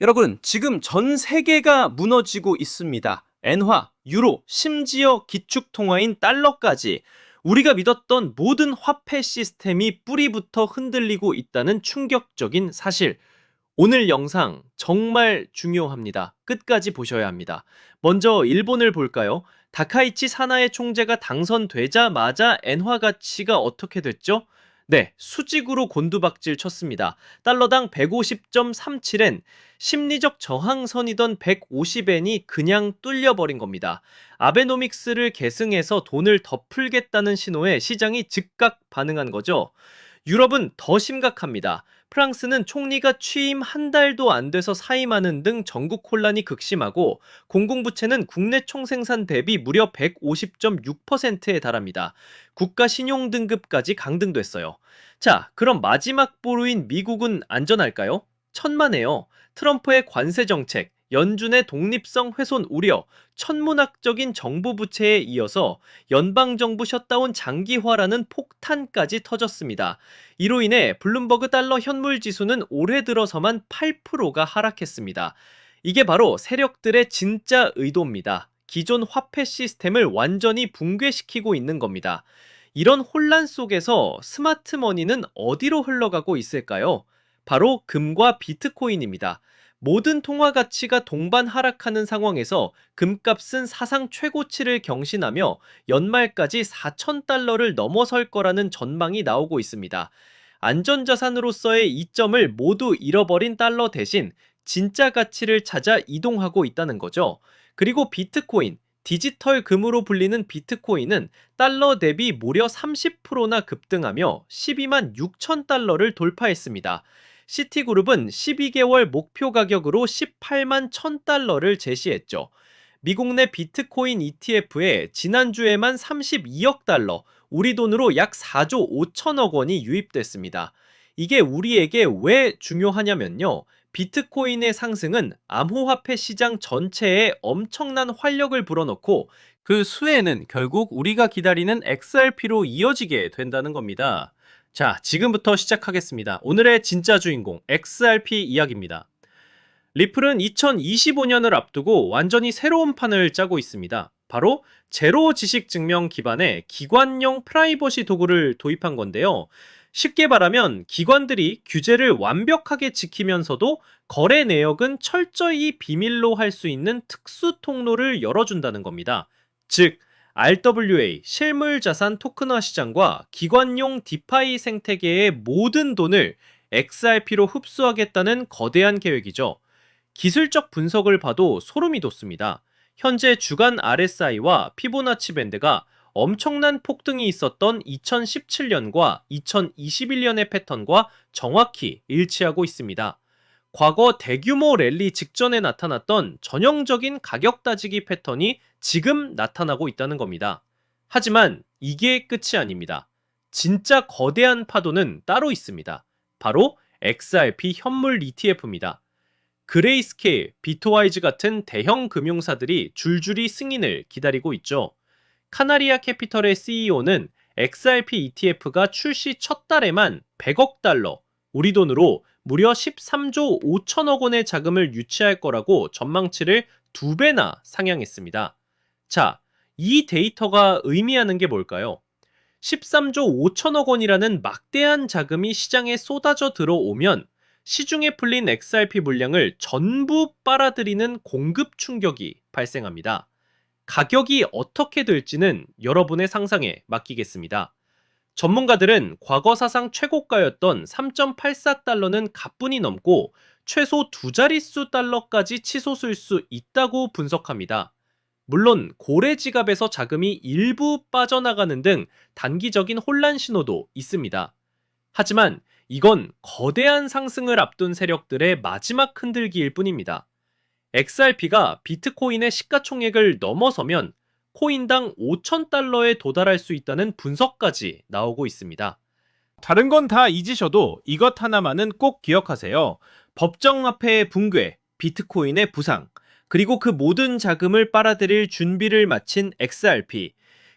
여러분, 지금 전 세계가 무너지고 있습니다. 엔화, 유로, 심지어 기축통화인 달러까지 우리가 믿었던 모든 화폐 시스템이 뿌리부터 흔들리고 있다는 충격적인 사실. 오늘 영상 정말 중요합니다. 끝까지 보셔야 합니다. 먼저 일본을 볼까요? 다카이치 사나이 총재가 당선되자마자 엔화 가치가 어떻게 됐죠? 네, 수직으로 곤두박질 쳤습니다. 달러당 150.37엔, 심리적 저항선이던 150엔이 그냥 뚫려버린 겁니다. 아베노믹스를 계승해서 돈을 더 풀겠다는 신호에 시장이 즉각 반응한 거죠. 유럽은 더 심각합니다. 프랑스는 총리가 취임 한 달도 안 돼서 사임하는 등 전국 혼란이 극심하고, 공공부채는 국내 총생산 대비 무려 150.6%에 달합니다. 국가 신용 등급까지 강등됐어요. 자, 그럼 마지막 보루인 미국은 안전할까요? 천만에요. 트럼프의 관세 정책, 연준의 독립성 훼손 우려, 천문학적인 정부 부채에 이어서 연방정부 셧다운 장기화라는 폭탄까지 터졌습니다. 이로 인해 블룸버그 달러 현물 지수는 올해 들어서만 8%가 하락했습니다. 이게 바로 세력들의 진짜 의도입니다. 기존 화폐 시스템을 완전히 붕괴시키고 있는 겁니다. 이런 혼란 속에서 스마트 머니는 어디로 흘러가고 있을까요? 바로 금과 비트코인입니다. 모든 통화 가치가 동반 하락하는 상황에서 금값은 사상 최고치를 경신하며 연말까지 4,000달러를 넘어설 거라는 전망이 나오고 있습니다. 안전자산으로서의 이점을 모두 잃어버린 달러 대신 진짜 가치를 찾아 이동하고 있다는 거죠. 그리고 비트코인, 디지털 금으로 불리는 비트코인은 달러 대비 무려 30%나 급등하며 12만 6천 달러를 돌파했습니다. 시티그룹은 12개월 목표 가격으로 18만 1000달러를 제시했죠. 미국 내 비트코인 ETF에 지난주에만 32억 달러, 우리 돈으로 약 4조 5천억 원이 유입됐습니다. 이게 우리에게 왜 중요하냐면요. 비트코인의 상승은 암호화폐 시장 전체에 엄청난 활력을 불어넣고, 그 수혜는 결국 우리가 기다리는 XRP로 이어지게 된다는 겁니다. 자, 지금부터 시작하겠습니다. 오늘의 진짜 주인공, XRP 이야기입니다. 리플은 2025년을 앞두고 완전히 새로운 판을 짜고 있습니다. 바로 제로 지식 증명 기반의 기관용 프라이버시 도구를 도입한 건데요. 쉽게 말하면 기관들이 규제를 완벽하게 지키면서도 거래 내역은 철저히 비밀로 할 수 있는 특수 통로를 열어준다는 겁니다. 즉, RWA, 실물자산 토큰화 시장과 기관용 디파이 생태계의 모든 돈을 XRP로 흡수하겠다는 거대한 계획이죠. 기술적 분석을 봐도 소름이 돋습니다. 현재 주간 RSI와 피보나치 밴드가 엄청난 폭등이 있었던 2017년과 2021년의 패턴과 정확히 일치하고 있습니다. 과거 대규모 랠리 직전에 나타났던 전형적인 가격 따지기 패턴이 지금 나타나고 있다는 겁니다. 하지만 이게 끝이 아닙니다. 진짜 거대한 파도는 따로 있습니다. 바로 XRP 현물 ETF입니다. 그레이스케일, 비트와이즈 같은 대형 금융사들이 줄줄이 승인을 기다리고 있죠. 카나리아 캐피털의 CEO는 XRP ETF가 출시 첫 달에만 100억 달러, 우리 돈으로 무려 13조 5천억 원의 자금을 유치할 거라고 전망치를 2배나 상향했습니다. 자, 이 데이터가 의미하는 게 뭘까요? 13조 5천억 원이라는 막대한 자금이 시장에 쏟아져 들어오면 시중에 풀린 XRP 물량을 전부 빨아들이는 공급 충격이 발생합니다. 가격이 어떻게 될지는 여러분의 상상에 맡기겠습니다. 전문가들은 과거 사상 최고가였던 3.84달러는 가뿐히 넘고 최소 두 자릿수 달러까지 치솟을 수 있다고 분석합니다. 물론 고래 지갑에서 자금이 일부 빠져나가는 등 단기적인 혼란 신호도 있습니다. 하지만 이건 거대한 상승을 앞둔 세력들의 마지막 흔들기일 뿐입니다. XRP가 비트코인의 시가총액을 넘어서면 코인당 5,000달러에 도달할 수 있다는 분석까지 나오고 있습니다. 다른 건 다 잊으셔도 이것 하나만은 꼭 기억하세요. 법정화폐의 붕괴, 비트코인의 부상, 그리고 그 모든 자금을 빨아들일 준비를 마친 XRP,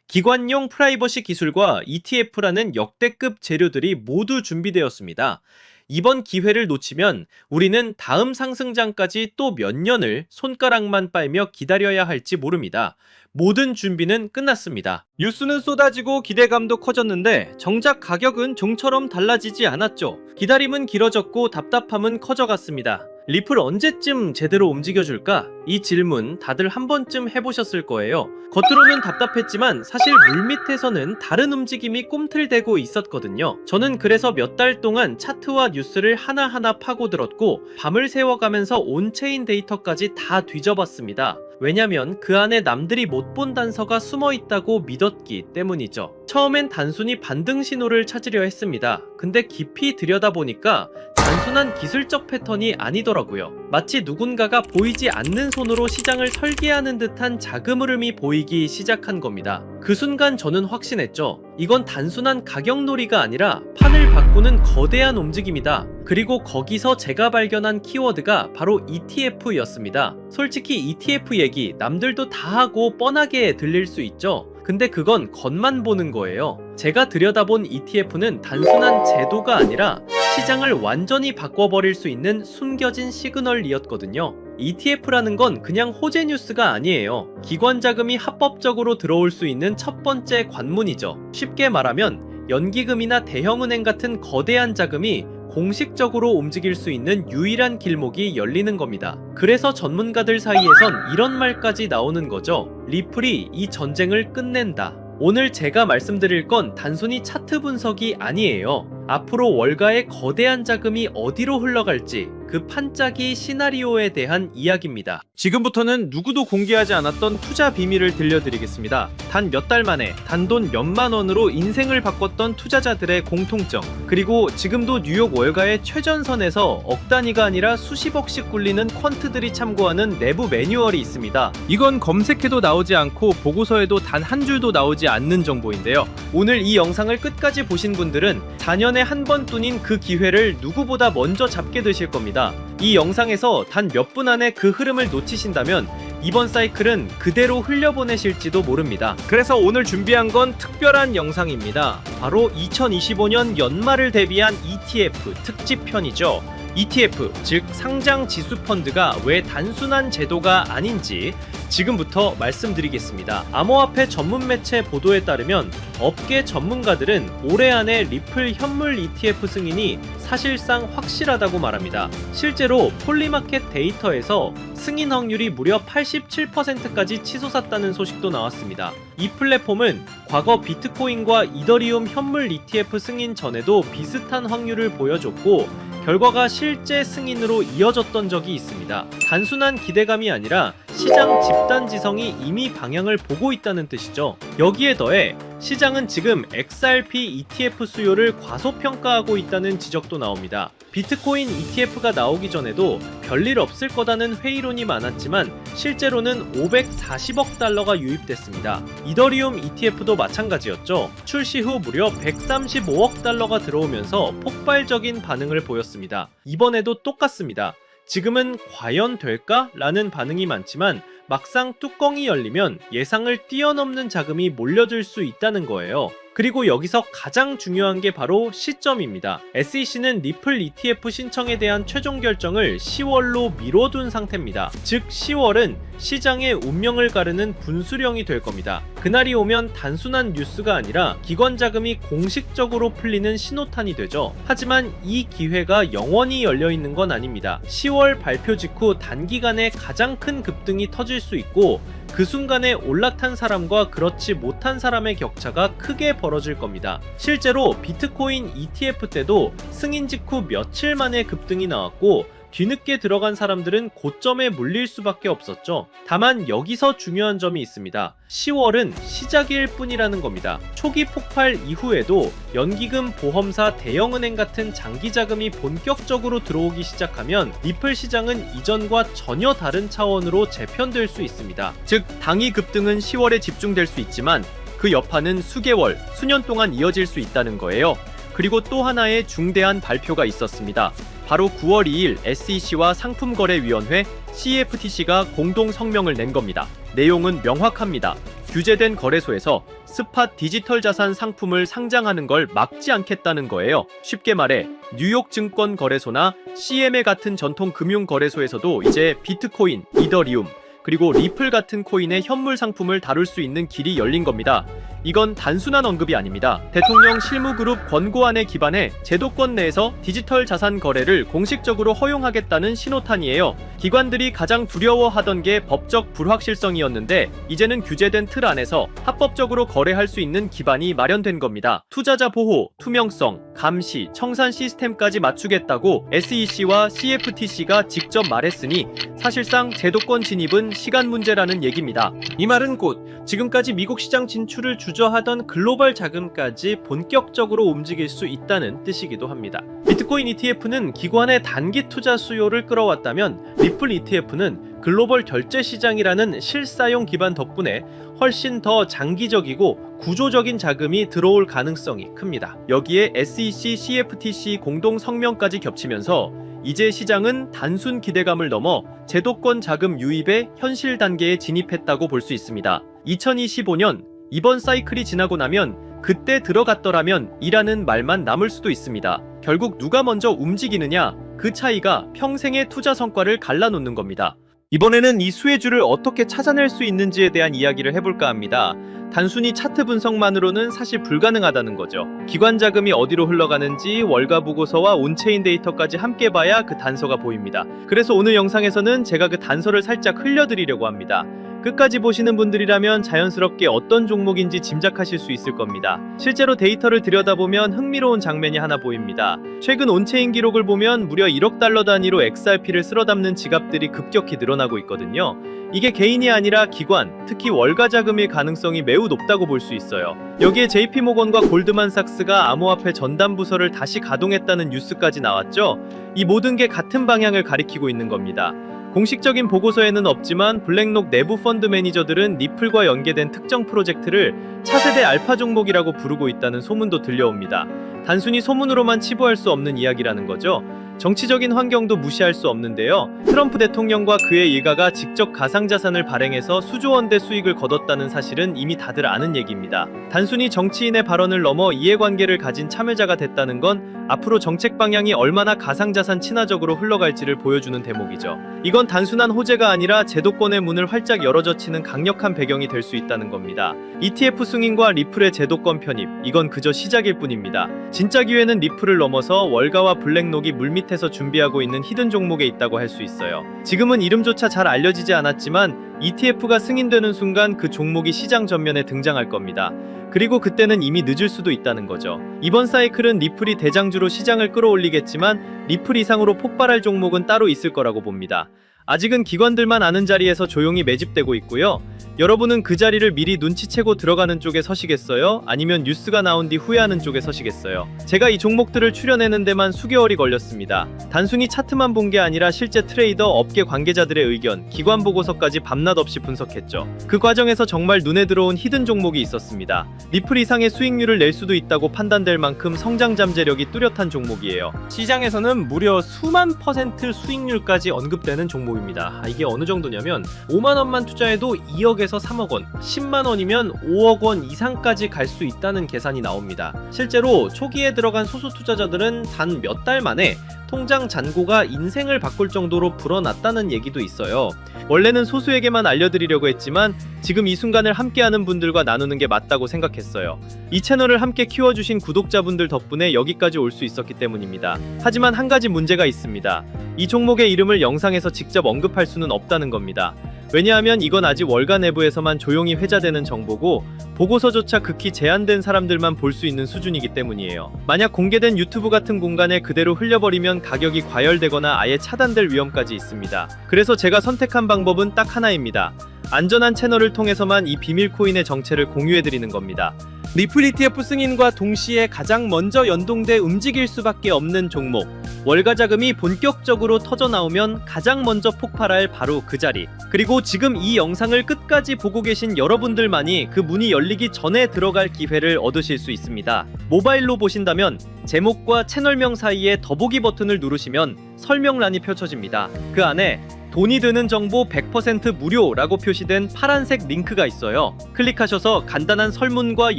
기관용 프라이버시 기술과 ETF라는 역대급 재료들이 모두 준비되었습니다. 이번 기회를 놓치면 우리는 다음 상승장까지 또 몇 년을 손가락만 빨며 기다려야 할지 모릅니다. 모든 준비는 끝났습니다. 뉴스는 쏟아지고 기대감도 커졌는데 정작 가격은 좀처럼 달라지지 않았죠. 기다림은 길어졌고 답답함은 커져갔습니다. 리플 언제쯤 제대로 움직여줄까? 이 질문 다들 한 번쯤 해보셨을 거예요. 겉으로는 답답했지만 사실 물밑에서는 다른 움직임이 꿈틀대고 있었거든요. 저는 그래서 몇 달 동안 차트와 뉴스를 하나하나 파고들었고 밤을 새워가면서 온체인 데이터까지 다 뒤져봤습니다. 왜냐면 그 안에 남들이 못 본 단서가 숨어 있다고 믿었기 때문이죠. 처음엔 단순히 반등 신호를 찾으려 했습니다. 근데 깊이 들여다보니까 단순한 기술적 패턴이 아니더라고요. 마치 누군가가 보이지 않는 손으로 시장을 설계하는 듯한 자금 흐름이 보이기 시작한 겁니다. 그 순간 저는 확신했죠. 이건 단순한 가격놀이가 아니라 판을 바꾸는 거대한 움직임이다. 그리고 거기서 제가 발견한 키워드가 바로 ETF였습니다. 솔직히 ETF 얘기 남들도 다 하고 뻔하게 들릴 수 있죠. 근데 그건 겉만 보는 거예요. 제가 들여다본 ETF는 단순한 제도가 아니라 시장을 완전히 바꿔버릴 수 있는 숨겨진 시그널이었거든요. ETF라는 건 그냥 호재 뉴스가 아니에요. 기관 자금이 합법적으로 들어올 수 있는 첫 번째 관문이죠. 쉽게 말하면 연기금이나 대형은행 같은 거대한 자금이 공식적으로 움직일 수 있는 유일한 길목이 열리는 겁니다. 그래서 전문가들 사이에선 이런 말까지 나오는 거죠. 리플이 이 전쟁을 끝낸다. 오늘 제가 말씀드릴 건 단순히 차트 분석이 아니에요. 앞으로 월가의 거대한 자금이 어디로 흘러갈지 그 판짜기 시나리오에 대한 이야기입니다. 지금부터는 누구도 공개하지 않았던 투자 비밀을 들려드리겠습니다. 단 몇 달 만에 단돈 몇만 원으로 인생을 바꿨던 투자자들의 공통점, 그리고 지금도 뉴욕 월가의 최전선에서 억 단위가 아니라 수십억씩 굴리는 퀀트들이 참고하는 내부 매뉴얼이 있습니다. 이건 검색해도 나오지 않고 보고서에도 단 한 줄도 나오지 않는 정보인데요. 오늘 이 영상을 끝까지 보신 분들은 4년에 한 번 뿐인 그 기회를 누구보다 먼저 잡게 되실 겁니다. 이 영상에서 단 몇 분 안에 그 흐름을 놓치신다면 이번 사이클은 그대로 흘려보내실지도 모릅니다. 그래서 오늘 준비한 건 특별한 영상입니다. 바로 2025년 연말을 대비한 ETF 특집편이죠. ETF, 즉 상장 지수 펀드가 왜 단순한 제도가 아닌지 지금부터 말씀드리겠습니다. 암호화폐 전문 매체 보도에 따르면 업계 전문가들은 올해 안에 리플 현물 ETF 승인이 사실상 확실하다고 말합니다. 실제로 폴리마켓 데이터에서 승인 확률이 무려 87%까지 치솟았다는 소식도 나왔습니다. 이 플랫폼은 과거 비트코인과 이더리움 현물 ETF 승인 전에도 비슷한 확률을 보여줬고 결과가 실제 승인으로 이어졌던 적이 있습니다. 단순한 기대감이 아니라 시장 집단지성이 이미 방향을 보고 있다는 뜻이죠. 여기에 더해 시장은 지금 XRP ETF 수요를 과소평가하고 있다는 지적도 나옵니다. 비트코인 ETF가 나오기 전에도 별일 없을 거다는 회의론이 많았지만 실제로는 540억 달러가 유입됐습니다. 이더리움 ETF도 마찬가지였죠. 출시 후 무려 135억 달러가 들어오면서 폭발적인 반응을 보였습니다. 이번에도 똑같습니다. 지금은 과연 될까? 라는 반응이 많지만 막상 뚜껑이 열리면 예상을 뛰어넘는 자금이 몰려들 수 있다는 거예요. 그리고 여기서 가장 중요한 게 바로 시점입니다. SEC는 리플 ETF 신청에 대한 최종 결정을 10월로 미뤄둔 상태입니다. 즉 10월은 시장의 운명을 가르는 분수령이 될 겁니다. 그날이 오면 단순한 뉴스가 아니라 기관 자금이 공식적으로 풀리는 신호탄이 되죠. 하지만 이 기회가 영원히 열려있는 건 아닙니다. 10월 발표 직후 단기간에 가장 큰 급등이 터질 수 있고 그 순간에 올라탄 사람과 그렇지 못한 사람의 격차가 크게 벌어질 겁니다. 실제로 비트코인 ETF 때도 승인 직후 며칠 만에 급등이 나왔고 뒤늦게 들어간 사람들은 고점에 물릴 수밖에 없었죠. 다만 여기서 중요한 점이 있습니다. 10월은 시작일 뿐이라는 겁니다. 초기 폭발 이후에도 연기금, 보험사, 대형은행 같은 장기 자금이 본격적으로 들어오기 시작하면 리플 시장은 이전과 전혀 다른 차원으로 재편될 수 있습니다. 즉 당이 급등은 10월에 집중될 수 있지만 그 여파는 수개월, 수년 동안 이어질 수 있다는 거예요. 그리고 또 하나의 중대한 발표가 있었습니다. 바로 9월 2일 SEC와 상품거래위원회 CFTC가 공동 성명을 낸 겁니다. 내용은 명확합니다. 규제된 거래소에서 스팟 디지털 자산 상품을 상장하는 걸 막지 않겠다는 거예요. 쉽게 말해 뉴욕 증권 거래소나 CME 같은 전통 금융 거래소에서도 이제 비트코인, 이더리움, 그리고 리플 같은 코인의 현물 상품을 다룰 수 있는 길이 열린 겁니다. 이건 단순한 언급이 아닙니다. 대통령 실무그룹 권고안에 기반해 제도권 내에서 디지털 자산 거래를 공식적으로 허용하겠다는 신호탄이에요. 기관들이 가장 두려워하던 게 법적 불확실성이었는데 이제는 규제된 틀 안에서 합법적으로 거래할 수 있는 기반이 마련된 겁니다. 투자자 보호, 투명성, 감시, 청산 시스템까지 맞추겠다고 SEC와 CFTC가 직접 말했으니 사실상 제도권 진입은 시간 문제라는 얘기입니다. 이 말은 곧 지금까지 미국 시장 진출을 주저하던 글로벌 자금까지 본격적으로 움직일 수 있다는 뜻이기도 합니다. 비트코인 ETF는 기관의 단기 투자 수요를 끌어왔다면 리플 ETF는 글로벌 결제 시장이라는 실사용 기반 덕분에 훨씬 더 장기적이고 구조적인 자금이 들어올 가능성이 큽니다. 여기에 SEC, CFTC 공동 성명까지 겹치면서 이제 시장은 단순 기대감을 넘어 제도권 자금 유입의 현실 단계에 진입했다고 볼 수 있습니다. 2025년 이번 사이클이 지나고 나면 그때 들어갔더라면 이라는 말만 남을 수도 있습니다. 결국 누가 먼저 움직이느냐, 그 차이가 평생의 투자 성과를 갈라놓는 겁니다. 이번에는 이 수혜주를 어떻게 찾아낼 수 있는지에 대한 이야기를 해볼까 합니다. 단순히 차트 분석만으로는 사실 불가능하다는 거죠. 기관 자금이 어디로 흘러가는지 월가 보고서와 온체인 데이터까지 함께 봐야 그 단서가 보입니다. 그래서 오늘 영상에서는 제가 그 단서를 살짝 흘려드리려고 합니다. 끝까지 보시는 분들이라면 자연스럽게 어떤 종목인지 짐작하실 수 있을 겁니다. 실제로 데이터를 들여다보면 흥미로운 장면이 하나 보입니다. 최근 온체인 기록을 보면 무려 1억 달러 단위로 XRP를 쓸어 담는 지갑들이 급격히 늘어나고 있거든요. 이게 개인이 아니라 기관, 특히 월가 자금일 가능성이 매우 높다고 볼 수 있어요. 여기에 JP모건과 골드만삭스가 암호화폐 전담 부서를 다시 가동했다는 뉴스까지 나왔죠. 이 모든 게 같은 방향을 가리키고 있는 겁니다. 공식적인 보고서에는 없지만 블랙록 내부 펀드 매니저들은 리플과 연계된 특정 프로젝트를 차세대 알파 종목이라고 부르고 있다는 소문도 들려옵니다. 단순히 소문으로만 치부할 수 없는 이야기라는 거죠. 정치적인 환경도 무시할 수 없는데요. 트럼프 대통령과 그의 일가가 직접 가상자산을 발행해서 수조 원대 수익을 거뒀다는 사실은 이미 다들 아는 얘기입니다. 단순히 정치인의 발언을 넘어 이해관계를 가진 참여자가 됐다는 건 앞으로 정책 방향이 얼마나 가상자산 친화적으로 흘러갈지를 보여주는 대목이죠. 이건 단순한 호재가 아니라 제도권의 문을 활짝 열어젖히는 강력한 배경이 될 수 있다는 겁니다. ETF 승인과 리플의 제도권 편입, 이건 그저 시작일 뿐입니다. 진짜 기회는 리플을 넘어서 월가와 블랙록이 물밑에서 준비하고 있는 히든 종목에 있다고 할 수 있어요. 지금은 이름조차 잘 알려지지 않았지만 ETF가 승인되는 순간 그 종목이 시장 전면에 등장할 겁니다. 그리고 그때는 이미 늦을 수도 있다는 거죠. 이번 사이클은 리플이 대장주로 시장을 끌어올리겠지만 리플 이상으로 폭발할 종목은 따로 있을 거라고 봅니다. 아직은 기관들만 아는 자리에서 조용히 매집되고 있고요. 여러분은 그 자리를 미리 눈치채고 들어가는 쪽에 서시겠어요? 아니면 뉴스가 나온 뒤 후회하는 쪽에 서시겠어요? 제가 이 종목들을 추려내는 데만 수개월이 걸렸습니다. 단순히 차트만 본 게 아니라 실제 트레이더, 업계 관계자들의 의견, 기관 보고서까지 밤낮 없이 분석했죠. 그 과정에서 정말 눈에 들어온 히든 종목이 있었습니다. 리플 이상의 수익률을 낼 수도 있다고 판단될 만큼 성장 잠재력이 뚜렷한 종목이에요. 시장에서는 무려 수만 % 수익률까지 언급되는 종목입니다. 이게 어느 정도냐면 5만 원만 투자해도 2억에서 3억 원, 10만 원이면 5억 원 이상까지 갈 수 있다는 계산이 나옵니다. 실제로 초기에 들어간 소수 투자자들은 단 몇 달 만에 통장 잔고가 인생을 바꿀 정도로 불어났다는 얘기도 있어요. 원래는 소수에게만 알려드리려고 했지만 지금 이 순간을 함께하는 분들과 나누는 게 맞다고 생각했어요. 이 채널을 함께 키워주신 구독자분들 덕분에 여기까지 올 수 있었기 때문입니다. 하지만 한 가지 문제가 있습니다. 이 종목의 이름을 영상에서 직접 언급할 수는 없다는 겁니다. 왜냐하면 이건 아직 월가 내부에서만 조용히 회자되는 정보고 보고서조차 극히 제한된 사람들만 볼 수 있는 수준이기 때문이에요. 만약 공개된 유튜브 같은 공간에 그대로 흘려버리면 가격이 과열되거나 아예 차단될 위험까지 있습니다. 그래서 제가 선택한 방법은 딱 하나입니다. 안전한 채널을 통해서만 이 비밀 코인의 정체를 공유해드리는 겁니다. 리플 ETF 승인과 동시에 가장 먼저 연동돼 움직일 수밖에 없는 종목, 월가 자금이 본격적으로 터져나오면 가장 먼저 폭발할 바로 그 자리, 그리고 지금 이 영상을 끝까지 보고 계신 여러분들만이 그 문이 열리기 전에 들어갈 기회를 얻으실 수 있습니다. 모바일로 보신다면 제목과 채널명 사이에 더보기 버튼을 누르시면 설명란이 펼쳐집니다. 그 안에 돈이 드는 정보 100% 무료라고 표시된 파란색 링크가 있어요. 클릭하셔서 간단한 설문과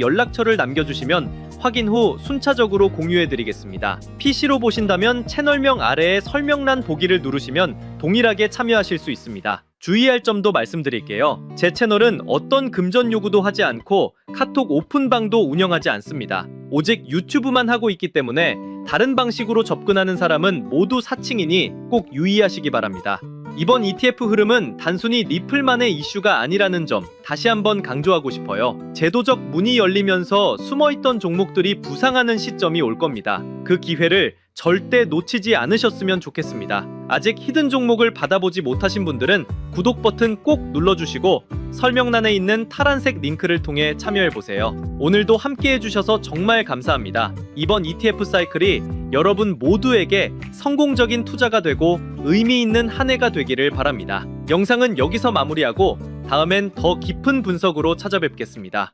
연락처를 남겨주시면 확인 후 순차적으로 공유해드리겠습니다. PC로 보신다면 채널명 아래에 설명란 보기를 누르시면 동일하게 참여하실 수 있습니다. 주의할 점도 말씀드릴게요. 제 채널은 어떤 금전 요구도 하지 않고 카톡 오픈방도 운영하지 않습니다. 오직 유튜브만 하고 있기 때문에 다른 방식으로 접근하는 사람은 모두 사칭이니 꼭 유의하시기 바랍니다. 이번 ETF 흐름은 단순히 리플만의 이슈가 아니라는 점 다시 한번 강조하고 싶어요. 제도적 문이 열리면서 숨어있던 종목들이 부상하는 시점이 올 겁니다. 그 기회를 절대 놓치지 않으셨으면 좋겠습니다. 아직 히든 종목을 받아보지 못하신 분들은 구독 버튼 꼭 눌러주시고 설명란에 있는 파란색 링크를 통해 참여해보세요. 오늘도 함께 해주셔서 정말 감사합니다. 이번 ETF 사이클이 여러분 모두에게 성공적인 투자가 되고 의미 있는 한 해가 되기를 바랍니다. 영상은 여기서 마무리하고 다음엔 더 깊은 분석으로 찾아뵙겠습니다.